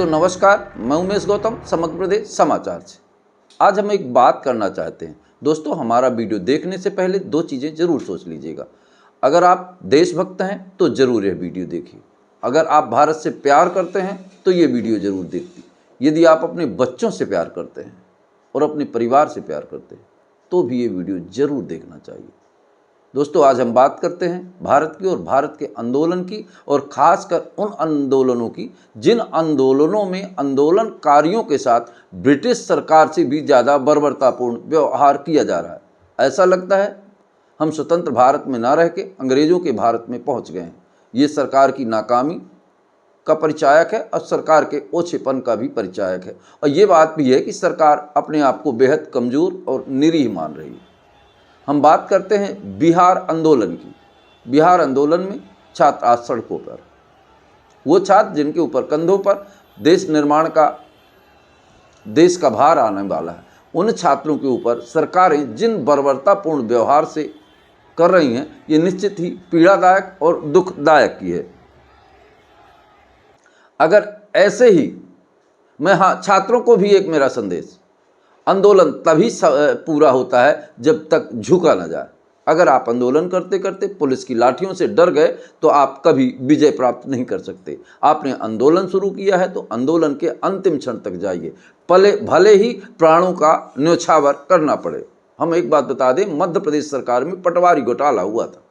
दोस्तों नमस्कार, मैं उमेश गौतम, समग्र प्रदेश समाचार से। आज हम एक बात करना चाहते हैं। दोस्तों, हमारा वीडियो देखने से पहले दो चीज़ें ज़रूर सोच लीजिएगा। अगर आप देशभक्त हैं तो ज़रूर यह वीडियो देखिए। अगर आप भारत से प्यार करते हैं तो ये वीडियो ज़रूर देखिए। यदि आप अपने बच्चों से प्यार करते हैं और अपने परिवार से प्यार करते हैं तो भी ये वीडियो ज़रूर देखना चाहिए। दोस्तों, आज हम बात करते हैं भारत की और भारत के आंदोलन की, और ख़ासकर उन आंदोलनों की जिन आंदोलनों में आंदोलनकारियों के साथ ब्रिटिश सरकार से भी ज़्यादा बर्बरतापूर्ण व्यवहार किया जा रहा है। ऐसा लगता है हम स्वतंत्र भारत में ना रह के अंग्रेज़ों के भारत में पहुंच गए हैं। ये सरकार की नाकामी का परिचायक है और सरकार के ओछेपन का भी परिचायक है। और ये बात भी है कि सरकार अपने आप को बेहद कमज़ोर और निरीह मान रही है। हम बात करते हैं बिहार आंदोलन की। बिहार आंदोलन में छात्र आज सड़कों पर, वो छात्र जिनके ऊपर कंधों पर देश निर्माण का, देश का भार आने वाला है, उन छात्रों के ऊपर सरकारें जिन बर्बरतापूर्ण व्यवहार से कर रही हैं, ये निश्चित ही पीड़ादायक और दुखदायक की है। अगर ऐसे ही छात्रों को भी एक मेरा संदेश, आंदोलन तभी पूरा होता है जब तक झुका न जाए। अगर आप आंदोलन करते करते पुलिस की लाठियों से डर गए तो आप कभी विजय प्राप्त नहीं कर सकते। आपने आंदोलन शुरू किया है तो आंदोलन के अंतिम क्षण तक जाइए, भले ही प्राणों का न्योछावर करना पड़े। हम एक बात बता दें, मध्य प्रदेश सरकार में पटवारी घोटाला हुआ था।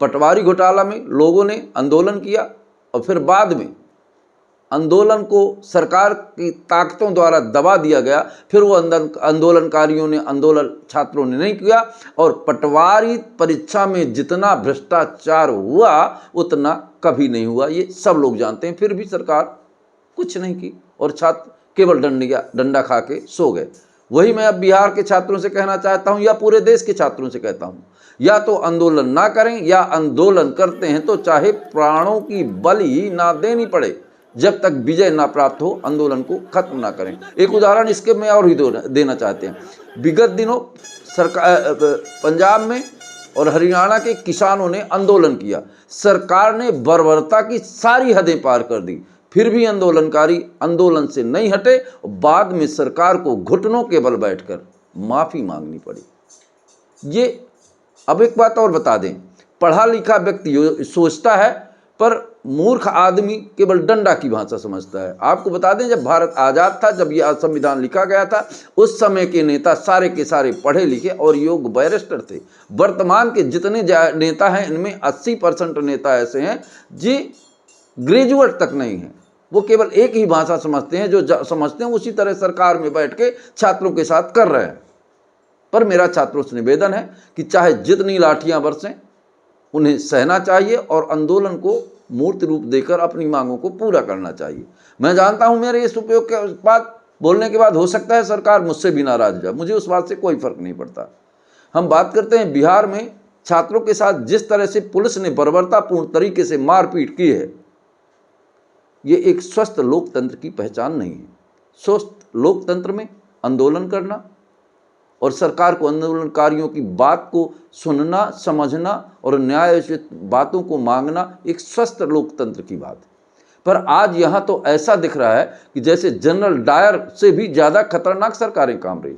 पटवारी घोटाला में लोगों ने आंदोलन किया और फिर बाद में आंदोलन को सरकार की ताकतों द्वारा दबा दिया गया। फिर वो आंदोलनकारियों ने, आंदोलन छात्रों ने नहीं किया, और पटवारी परीक्षा में जितना भ्रष्टाचार हुआ उतना कभी नहीं हुआ, ये सब लोग जानते हैं। फिर भी सरकार कुछ नहीं की और छात्र केवल डंडा खा के सो गए। वही मैं अब बिहार के छात्रों से कहना चाहता हूँ, या पूरे देश के छात्रों से कहता हूँ, या तो आंदोलन ना करें, या आंदोलन करते हैं तो चाहे प्राणों की बलि ना देनी पड़े, जब तक विजय ना प्राप्त हो आंदोलन को खत्म ना करें। एक उदाहरण इसके में और ही देना चाहते हैं। विगत दिनों सरकार पंजाब में और हरियाणा के किसानों ने आंदोलन किया। सरकार ने बर्बरता की सारी हदें पार कर दी, फिर भी आंदोलनकारी आंदोलन से नहीं हटे। बाद में सरकार को घुटनों के बल बैठकर माफ़ी मांगनी पड़ी। ये अब एक बात और बता दें, पढ़ा लिखा व्यक्ति सोचता है पर मूर्ख आदमी केवल डंडा की भाषा समझता है। आपको बता दें, जब भारत आज़ाद था, जब यह संविधान लिखा गया था, उस समय के नेता सारे के सारे पढ़े लिखे और योग्य बैरिस्टर थे। वर्तमान के जितने नेता हैं, इनमें 80% नेता ऐसे हैं जी ग्रेजुएट तक नहीं हैं। वो केवल एक ही भाषा समझते हैं, जो समझते हैं उसी तरह सरकार में बैठ के छात्रों के साथ कर रहे हैं। पर मेरा छात्रों से निवेदन है कि चाहे जितनी लाठियाँ बरसें, उन्हें सहना चाहिए और आंदोलन को मूर्त रूप देकर अपनी मांगों को पूरा करना चाहिए। मैं जानता हूं मेरे इस उपयोग के बात बोलने के बाद हो सकता है सरकार मुझसे भी नाराज हो जाए, मुझे उस बात से कोई फर्क नहीं पड़ता। हम बात करते हैं बिहार में छात्रों के साथ जिस तरह से पुलिस ने बर्बरतापूर्ण तरीके से मारपीट की है, ये एक स्वस्थ लोकतंत्र की पहचान नहीं है। स्वस्थ लोकतंत्र में आंदोलन करना और सरकार को आंदोलनकारियों की बात को सुनना, समझना और न्यायोचित बातों को मांगना एक स्वस्थ लोकतंत्र की बात है। पर आज यहाँ तो ऐसा दिख रहा है कि जैसे जनरल डायर से भी ज़्यादा खतरनाक सरकारें काम रही।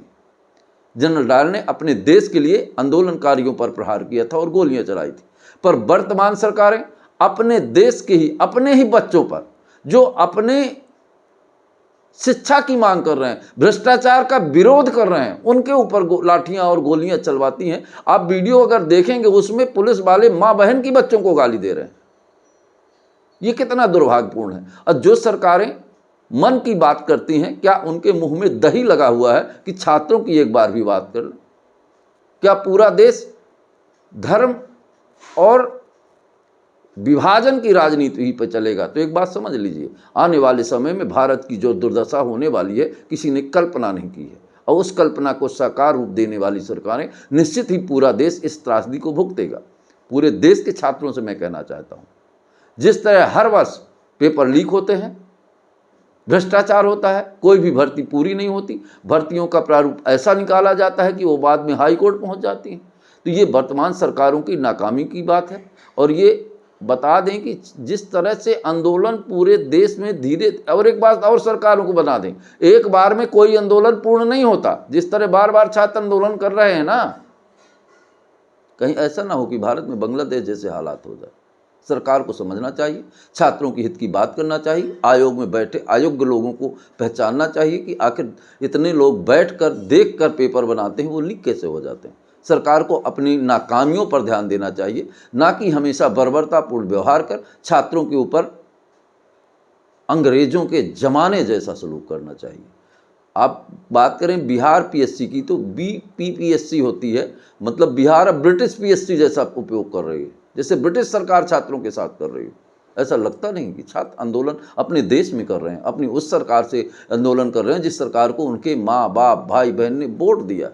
जनरल डायर ने अपने देश के लिए आंदोलनकारियों पर प्रहार किया था और गोलियां चलाई थी। पर वर्तमान सरकारें अपने देश के ही, अपने ही बच्चों पर, जो अपने शिक्षा की मांग कर रहे हैं, भ्रष्टाचार का विरोध कर रहे हैं, उनके ऊपर लाठियां और गोलियां चलवाती हैं। आप वीडियो अगर देखेंगे, उसमें पुलिस वाले मां बहन की बच्चों को गाली दे रहे हैं। ये कितना दुर्भाग्यपूर्ण है। और जो सरकारें मन की बात करती हैं, क्या उनके मुंह में दही लगा हुआ है कि छात्रों की एक बार भी बात कर लें? क्या पूरा देश धर्म और विभाजन की राजनीति पर चलेगा? तो एक बात समझ लीजिए, आने वाले समय में भारत की जो दुर्दशा होने वाली है, किसी ने कल्पना नहीं की है। और उस कल्पना को साकार रूप देने वाली सरकारें, निश्चित ही पूरा देश इस त्रासदी को भुगतेगा। पूरे देश के छात्रों से मैं कहना चाहता हूँ, जिस तरह हर वर्ष पेपर लीक होते हैं, भ्रष्टाचार होता है, कोई भी भर्ती पूरी नहीं होती, भर्तियों का प्रारूप ऐसा निकाला जाता है कि वो बाद में हाई कोर्ट पहुँच जाती हैं। तो ये वर्तमान सरकारों की नाकामी की बात है और ये बता दें कि जिस तरह से आंदोलन पूरे देश में धीरे, और एक बात और सरकारों को बता दें, एक बार में कोई आंदोलन पूर्ण नहीं होता। जिस तरह बार बार छात्र आंदोलन कर रहे हैं ना, कहीं ऐसा ना हो कि भारत में बांग्लादेश जैसे हालात हो जाए। सरकार को समझना चाहिए, छात्रों की हित की बात करना चाहिए, आयोग में बैठे अयोग्य लोगों को पहचानना चाहिए कि आखिर इतने लोग बैठकर देखकर पेपर बनाते हैं, वो लीक कैसे हो जाते हैं। सरकार को अपनी नाकामियों पर ध्यान देना चाहिए, ना कि हमेशा बर्बरतापूर्ण व्यवहार कर छात्रों के ऊपर अंग्रेजों के जमाने जैसा सलूक करना चाहिए। आप बात करें बिहार पीएससी की, तो बीपीपीएससी होती है, मतलब बिहार अब ब्रिटिश पीएससी जैसा उपयोग कर रही है, जैसे ब्रिटिश सरकार छात्रों के साथ कर रही है। ऐसा लगता नहीं कि छात्र आंदोलन अपने देश में कर रहे हैं, अपनी उस सरकार से आंदोलन कर रहे हैं जिस सरकार को उनके माँ बाप भाई बहन ने वोट दिया।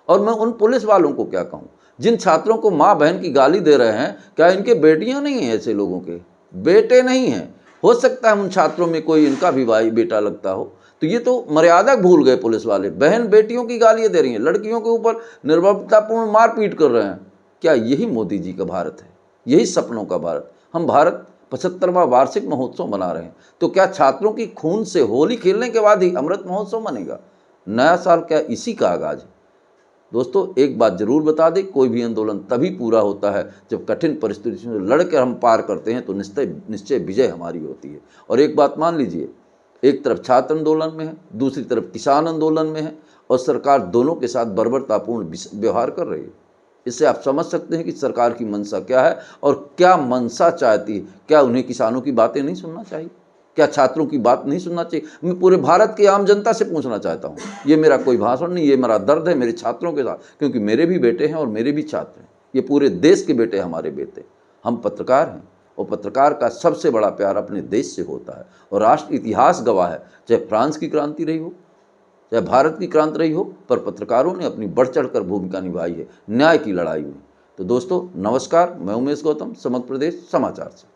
और मैं उन पुलिस वालों को क्या कहूँ जिन छात्रों को माँ बहन की गाली दे रहे हैं, क्या इनके बेटियाँ नहीं हैं? ऐसे लोगों के बेटे नहीं हैं? हो सकता है उन छात्रों में कोई इनका भी भाई बेटा लगता हो। तो ये तो मर्यादा भूल गए पुलिस वाले, बहन बेटियों की गालियाँ दे रही हैं, लड़कियों के ऊपर निर्भरतापूर्ण मारपीट कर रहे हैं। क्या यही मोदी जी का भारत है? यही सपनों का भारत? हम भारत 75वां वार्षिक महोत्सव मना रहे हैं, तो क्या छात्रों की खून से होली खेलने के बाद ही अमृत महोत्सव मनेगा? नया साल क्या इसी का आगाज है? दोस्तों, एक बात जरूर बता दें, कोई भी आंदोलन तभी पूरा होता है जब कठिन परिस्थितियों से लड़कर हम पार करते हैं, तो निश्चय विजय हमारी होती है। और एक बात मान लीजिए, एक तरफ छात्र आंदोलन में है, दूसरी तरफ किसान आंदोलन में है, और सरकार दोनों के साथ बर्बरतापूर्ण व्यवहार कर रही है। इससे आप समझ सकते हैं कि सरकार की मंशा क्या है और क्या मंशा चाहती है। क्या उन्हें किसानों की बातें नहीं सुनना चाहिए? क्या छात्रों की बात नहीं सुनना चाहिए? मैं पूरे भारत की आम जनता से पूछना चाहता हूँ। ये मेरा कोई भाषण नहीं, ये मेरा दर्द है मेरे छात्रों के साथ, क्योंकि मेरे भी बेटे हैं और मेरे भी छात्र हैं। ये पूरे देश के बेटे हमारे बेटे। हम पत्रकार हैं, और पत्रकार का सबसे बड़ा प्यार अपने देश से होता है। और राष्ट्र इतिहास गवाह है, चाहे फ्रांस की क्रांति रही हो, चाहे भारत की क्रांति रही हो, पर पत्रकारों ने अपनी बढ़ चढ़कर भूमिका निभाई है न्याय की लड़ाई में। तो दोस्तों नमस्कार, मैं उमेश गौतम, समग्र प्रदेश समाचार से।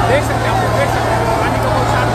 देख सकते हैं, देख सकते हैं पानी को बहुत शांत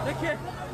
देखिए।